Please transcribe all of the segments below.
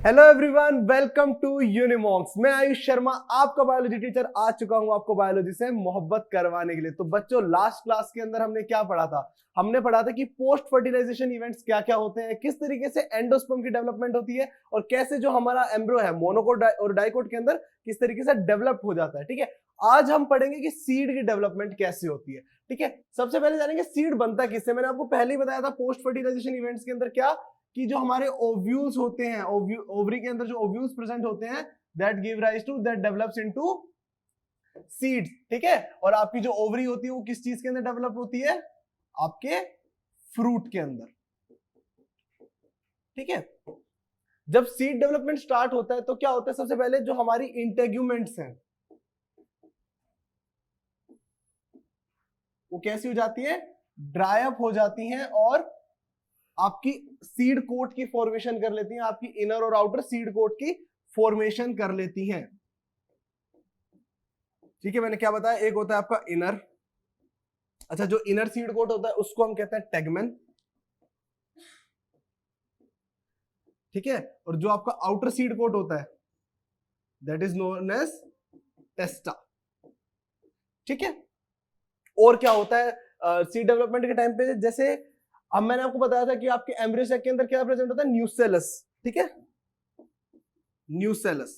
Hello everyone, welcome to Unimonks. मैं आयुष शर्मा, आपका biology teacher, आ चुका हूं आपको बायोलॉजी से मोहब्बत करवाने के लिए। तो बच्चों, लास्ट क्लास के अंदर हमने क्या पढ़ा था? हमने पढ़ा था कि पोस्ट फर्टिलाइजेशन इवेंट्स क्या क्या होते हैं, किस तरीके से एंडोस्पर्म की डेवलपमेंट होती है और कैसे जो हमारा एम्ब्रो है मोनोकोट और डाइकोट के अंदर किस तरीके से डेवलप हो जाता है। ठीक है, आज हम पढ़ेंगे कि सीड की डेवलपमेंट कैसे होती है। ठीक है, सबसे पहले जानेंगे सीड बनता किससे। मैंने आपको पहले ही बताया था पोस्ट फर्टिलाइजेशन इवेंट्स के अंदर क्या, कि जो हमारे ओव्यूल्स होते हैं, ओवरी के अंदर जो ओव्यूल्स प्रेजेंट होते हैं, that give rise to, that develops into seeds. ठीक है, और आपकी जो ओवरी होती है वो किस चीज के अंदर डेवलप होती है? आपके फ्रूट के अंदर। ठीक है, जब सीड डेवलपमेंट स्टार्ट होता है तो क्या होता है? सबसे पहले जो हमारी इंटेग्यूमेंट्स हैं वो कैसी हो जाती है? ड्राई अप हो जाती हैं और आपकी सीड कोट की फॉर्मेशन कर लेती हैं, आपकी इनर और आउटर सीड कोट की फॉर्मेशन कर लेती हैं। ठीक है, मैंने क्या बताया? एक होता है आपका इनर, अच्छा जो इनर सीड कोट होता है उसको हम कहते हैं टेगमेन। ठीक है, और जो आपका आउटर सीड कोट होता है दैट इज नोन एज टेस्टा। ठीक है, और क्या होता है सीड डेवलपमेंट के टाइम पे? जैसे अब मैंने आपको बताया था कि आपके एम्ब्रियो सैक के अंदर क्या प्रेजेंट होता है? न्यूसेलस। ठीक है, न्यूसेलस।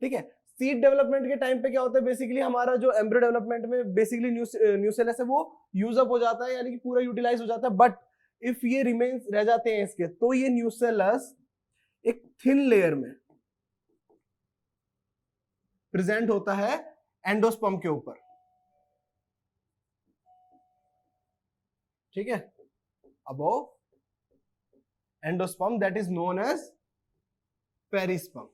ठीक है, सीड डेवलपमेंट के टाइम पे क्या होता है? बेसिकली हमारा जो एम्ब्रियो डेवलपमेंट में बेसिकली न्यूसेलस है वो यूज अप हो जाता है, यानी कि पूरा यूटिलाइज हो जाता है। बट इफ ये रिमेन्स रह जाते हैं इसके, तो ये न्यूसेलस एक थिन लेयर में प्रेजेंट होता है एंडोस्पर्म के ऊपर। ठीक है, above endosperm that is known as perisperm.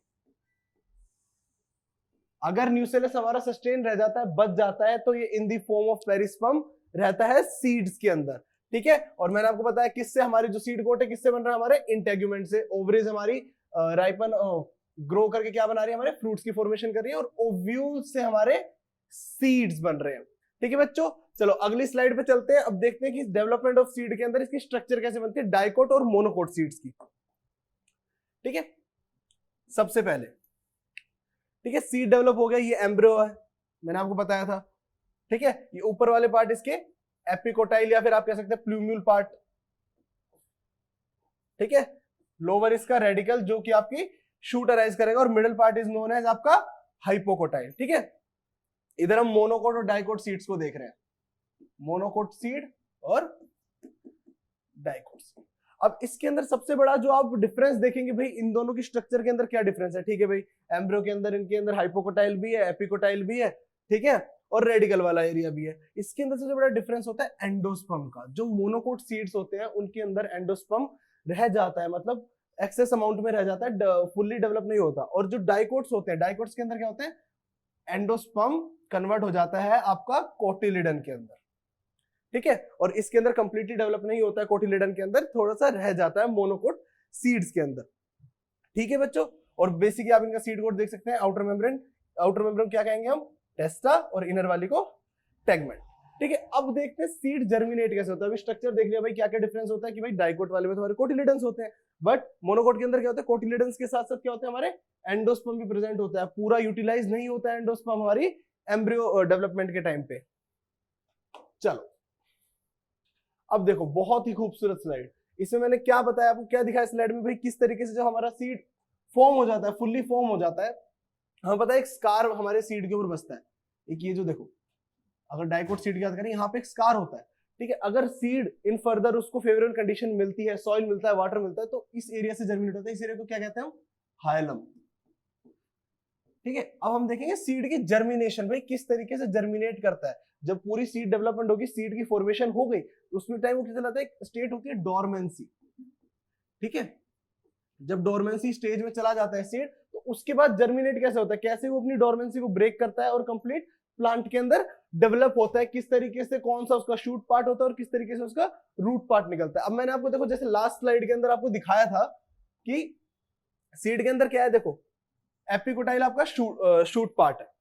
अगर न्यूसेलस हमारा सस्टेन रह जाता है, बच जाता है, तो ये इन दी फॉर्म ऑफ पेरिस्पर्म रहता है सीड्स के अंदर। ठीक है, और मैंने आपको बताया किससे हमारी जो सीड कोट है किससे बन रहा है? हमारे इंटेग्यूमेंट से। ओवरीज हमारी राइपन ग्रो करके क्या बना रही है? हमारे फ्रूट्स की फॉर्मेशन कर रही है, और ओव्यूल से हमारे सीड्स बन रहे हैं। ठीक है बच्चों, चलो अगली स्लाइड पे चलते हैं। अब देखते हैं कि डेवलपमेंट ऑफ सीड के अंदर इसकी स्ट्रक्चर कैसे बनती है, डाइकोट और मोनोकोट सीड्स की। ठीक है, सबसे पहले ठीक है, सीड डेवलप हो गया, ये एम्ब्रियो है, मैंने आपको बताया था। ठीक है, ये ऊपर वाले पार्ट इसके एपिकोटाइल या फिर आप कह सकते हैं प्लूम्यूल पार्ट। ठीक है, लोअर इसका रेडिकल जो कि आपकी शूट अराइज करेगा, और middle part is known as आपका हाइपोकोटाइल। ठीक है, इधर हम मोनोकोट और डाइकोट सीड्स को देख रहे हैं, मोनोकोट सीड और डाइकोट सीड। अब इसके अंदर सबसे बड़ा जो आप डिफरेंस देखेंगे भाई, इन दोनों की स्ट्रक्चर के अंदर क्या डिफरेंस है? ठीक है भाई, एम्ब्रियो के अंदर इनके अंदर हाइपोकोटाइल भी है, एपिकोटाइल भी है, ठीक है, और रेडिकल वाला एरिया भी है। इसके अंदर सबसे बड़ा डिफरेंस होता है एंडोस्पर्म का। जो मोनोकोट सीड्स होते हैं उनके अंदर एंडोस्पर्म रह जाता है, मतलब एक्सेस अमाउंट में रह जाता है, फुल्ली डेवलप नहीं होता। और जो डाइकोट्स होते हैं, डाइकोट्स के अंदर क्या होते हैं? एंडोस्पर्म कन्वर्ट हो जाता है आपका कोटिलिडन के अंदर। ठीक है, और इसके अंदर कंप्लीटली डेवलप नहीं होता है, कोटिलिडन के अंदर थोड़ा सा रह जाता है मोनोकोट सीड्स के अंदर। ठीक है बच्चों, और बेसिकली आप इनका सीड कोट देख सकते हैं, आउटर मेम्ब्रेन, आउटर मेम्ब्रेन क्या कहेंगे हम? टेस्टा, और इनर वाली को टेगमेंट। ठीक है, अब देखते हैं सीड जर्मिनेट कैसे होता है। अभी स्ट्रक्चर देख लिया भाई, क्या क्या डिफरेंस होता है कि भाई डाइकोट वाले में हमारे कोटिलिडन्स होते हैं, बट मोनोकोट के अंदर क्या होता है? कोटिलिडन्स के साथ साथ क्या होता है? हमारे एंडोस्पर्म भी प्रेजेंट होता है। पूरा यूटिलाइज नहीं होता है एंडोस्पर्म हमारी एम्ब्रियो डेवलपमेंट के टाइम पे। चलो अब देखो, बहुत ही खूबसूरत स्लाइड। इसमें मैंने क्या बताया आपको, क्या दिखाया स्लाइड में भाई? किस तरीके से जो हमारा सीड फॉर्म हो जाता है, फुल्ली फॉर्म हो जाता है। हमें पता है एक स्कार हमारे सीड के ऊपर बसता है। एक ये जो देखो, अगर डाइकोट सीड की बात करें, यहाँ पे एक स्कार होता है। ठीक है, अगर सीड इन फर्दर उसको फेवरेबल कंडीशन मिलती है, सॉइल मिलता है, वाटर मिलता है, तो इस एरिया से जर्मिनेट होता है। इस एरिया को क्या कहते हैं हम? हाइलम। ठीक है, अब हम देखेंगे सीड की जर्मिनेशन, भाई किस तरीके से जर्मिनेट करता है। जब पूरी सीड डेवलपमेंट होगी, सीड की फॉर्मेशन हो गई, उसमें टाइम वो कितना लगता है? एक स्टेट होती है डोरमेंसी। ठीक है, जब डोरमेंसी स्टेज में चला जाता है सीड, तो उसके बाद जर्मिनेट कैसे होता है? कैसे वो अपनी डोरमेंसी को ब्रेक करता है और कंप्लीट प्लांट के अंदर डेवलप होता है, किस तरीके से, कौन सा उसका शूट पार्ट होता है और किस तरीके से उसका रूट पार्ट निकलता है। अब मैंने आपको देखो, जैसे लास्ट स्लाइड के अंदर आपको दिखाया था कि सीड के अंदर क्या है, देखो एपिकोटाइल आपका शूट पार्ट है।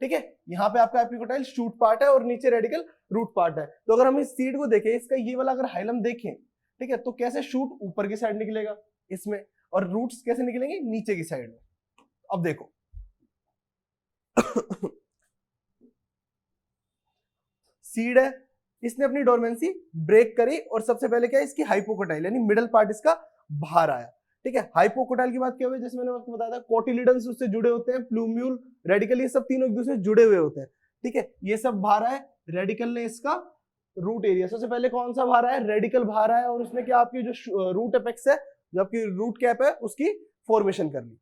ठीक है, यहाँ पे आपका एपिकोटाइल शूट पार्ट है और नीचे रेडिकल रूट पार्ट है। तो अगर हम इस सीड को देखें, इसका ये वाला अगर हाइलम देखें, ठीक है, तो कैसे शूट ऊपर की साइड निकलेगा इसमें, और रूट्स कैसे निकलेंगे, नीचे की साइड में। अब देखो सीड है, इसने अपनी डोरमेंसी ब्रेक करी और सबसे पहले क्या है, इसकी हाइपोकोटाइल यानी मिडल पार्ट इसका बाहर आया। ठीक है, हाइपोकोटाइल की बात क्या हुई, जैसे मैंने आपको बताया था कोटिलिडन्स उससे जुड़े होते हैं, प्लूम्यूल, रेडिकल, ये सब तीनों एक दूसरे से जुड़े हुए होते हैं। ठीक है, ये सब बाहर आए, रेडिकल ने इसका रूट एरिया, सबसे पहले कौन सा बाहर आया, रेडिकल बाहर आया और उसने क्या आपकी जो रूट एपेक्स है, जो आपकी रूट कैप है, उसकी फॉर्मेशन कर ली।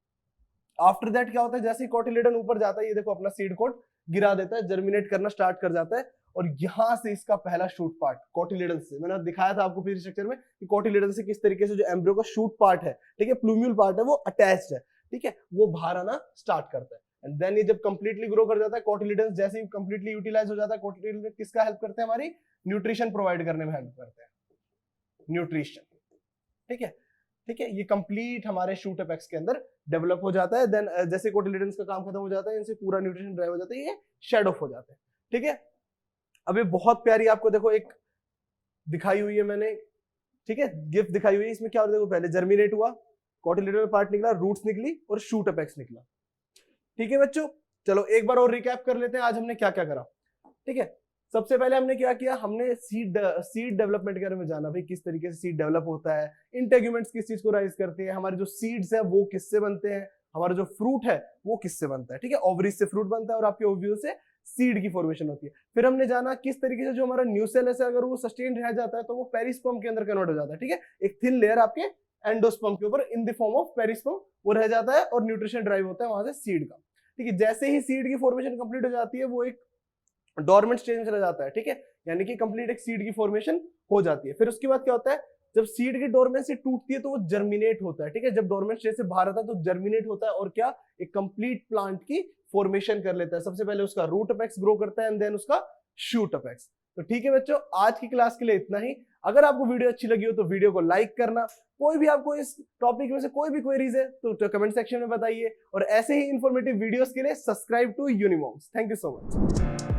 आफ्टर दैट क्या होता है, जैसे ही कोटिलिडन ऊपर जाता है, ये देखो अपना सीड कोट गिरा देता है, जर्मिनेट करना स्टार्ट कर जाता है और यहां से इसका पहला शूट पार्ट कोटिलिडन से, मैंने दिखाया था आपको प्रीवियस स्ट्रक्चर में कि कोटिलिडन से किस तरीके से जो एम्ब्रियो का शूट पार्ट है, ठीक है, प्लूम्यूल पार्ट है, वो अटैच्ड है। ठीक है, वो बाहर आना स्टार्ट करता है एंड देन ये जब कंप्लीटली ग्रो कर जाता है, कोटिलिडन जैसे ही कंप्लीटली यूटिलाइज हो जाता है, कोटिलिडन किसका हेल्प करते हैं, हमारी न्यूट्रिशन प्रोवाइड करने में हेल्प करते हैं, न्यूट्रिशन। ठीक है, ठीक है, ये कंप्लीट हमारे शूट एपेक्स के अंदर डेवलप हो जाता है। देन जैसे कोटिलिडन्स का काम खत्म हो जाता है, इनसे पूरा न्यूट्रिशन ड्राइव हो जाता है, ये शेड ऑफ हो जाते हैं। ठीक है, अब ये बहुत प्यारी आपको देखो एक दिखाई हुई है मैंने, ठीक है, गिफ्ट दिखाई हुई है, इसमें क्या होता है, देखो पहले जर्मिनेट हुआ, कोटिलिडन पार्ट निकला, रूट्स निकली और शूट एपेक्स निकला। ठीक है बच्चों, चलो एक बार और रिकैप कर लेते हैं आज हमने क्या क्या करा। ठीक है, सबसे पहले हमने क्या किया, हमने सीड डेवलपमेंट के बारे में जाना, भाई किस तरीके से सीड डेवलप होता है, इंटेग्यूमेंट्स किस चीज को राइज करते हैं, हमारे जो सीड्स है वो किससे बनते हैं, हमारा जो फ्रूट है वो किससे बनता है। ठीक है, ओवरीज से फ्रूट बनता है और आपके ओव्यूल से सीड की फॉर्मेशन होती है। फिर हमने जाना किस तरीके से जो हमारा न्यूसेल है अगर वो सस्टेन रह जाता है तो वो पेरिस्पर्म के अंदर कन्वर्ट हो जाता है। ठीक है, एक थिन लेयर आपके एंडोस्पर्म के ऊपर in the form of perisperm वो रह जाता है और न्यूट्रिशन ड्राइव होता है वहां से सीड का। ठीक है, जैसे ही सीड की फॉर्मेशन कंप्लीट हो जाती है वो एक डोरमेंट स्टेज में चला जाता है। ठीक है, यानी कि कंप्लीट एक सीड की फॉर्मेशन हो जाती है। फिर उसके बाद क्या होता है, जब सीड की डोरमेंसी टूटती है तो वो जर्मिनेट होता है। ठीक है, जब डोरमेंट स्टेज से बाहर आता है तो जर्मिनेट होता है और क्या, एक कंप्लीट प्लांट की फॉर्मेशन कर लेता है। सबसे पहले उसका रूट अपेक्स ग्रो करता है एंड देन उसका शूट अपेक्स। तो ठीक है बच्चों, आज की क्लास के लिए इतना ही। अगर आपको वीडियो अच्छी लगी हो तो वीडियो को लाइक करना, कोई भी आपको इस टॉपिक में से कोई भी क्वेरीज है तो कमेंट सेक्शन में बताइए और ऐसे ही इंफॉर्मेटिव वीडियोस के लिए subscribe to Unimoms. Thank you so much.